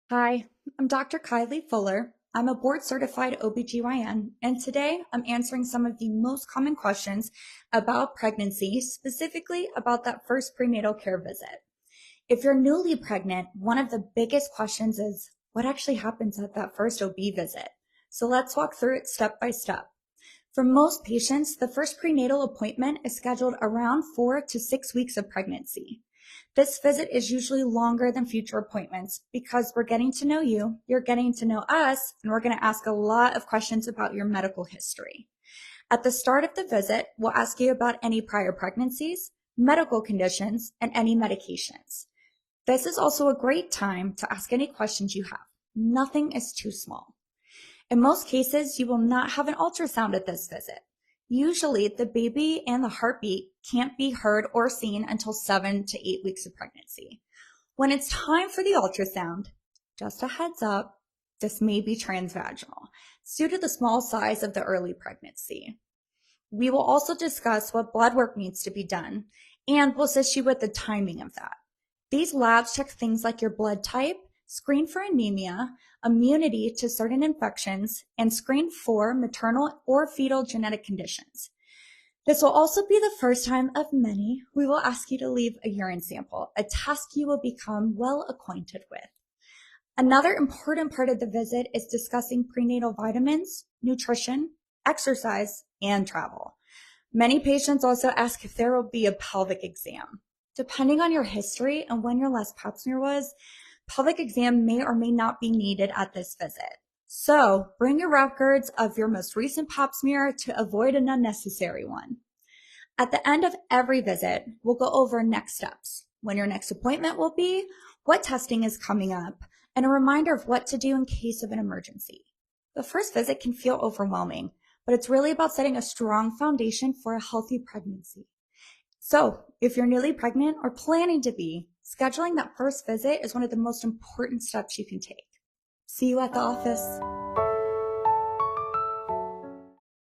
Hi, I'm Dr. Kylie Fuller. I'm a board certified OBGYN, and today I'm answering some of the most common questions about pregnancy, specifically about that first prenatal care visit. If you're newly pregnant, one of the biggest questions is what actually happens at that first OB visit? So let's walk through it step by step. For most patients, the first prenatal appointment is scheduled around 4 to 6 weeks of pregnancy. This visit is usually longer than future appointments because we're getting to know you, you're getting to know us, and we're going to ask a lot of questions about your medical history. At the start of the visit, we'll ask you about any prior pregnancies, medical conditions, and any medications. This is also a great time to ask any questions you have. Nothing is too small. In most cases, you will not have an ultrasound at this visit. Usually, the baby and the heartbeat can't be heard or seen until 7 to 8 weeks of pregnancy. When it's time for the ultrasound, just a heads up, this may be transvaginal. It's due to the small size of the early pregnancy. We will also discuss what blood work needs to be done, and we'll assist you with the timing of that. These labs check things like your blood type, screen for anemia, immunity to certain infections, and screen for maternal or fetal genetic conditions. This will also be the first time of many we will ask you to leave a urine sample, a task you will become well acquainted with. Another important part of the visit is discussing prenatal vitamins, nutrition, exercise, and travel. Many patients also ask if there will be a pelvic exam. Depending on your history and when your last pap smear was, pelvic exam may or may not be needed at this visit. So bring your records of your most recent pap smear to avoid an unnecessary one. At the end of every visit, we'll go over next steps, when your next appointment will be, what testing is coming up, and a reminder of what to do in case of an emergency. The first visit can feel overwhelming, but it's really about setting a strong foundation for a healthy pregnancy. So if you're newly pregnant or planning to be, scheduling that first visit is one of the most important steps you can take. See you at the office.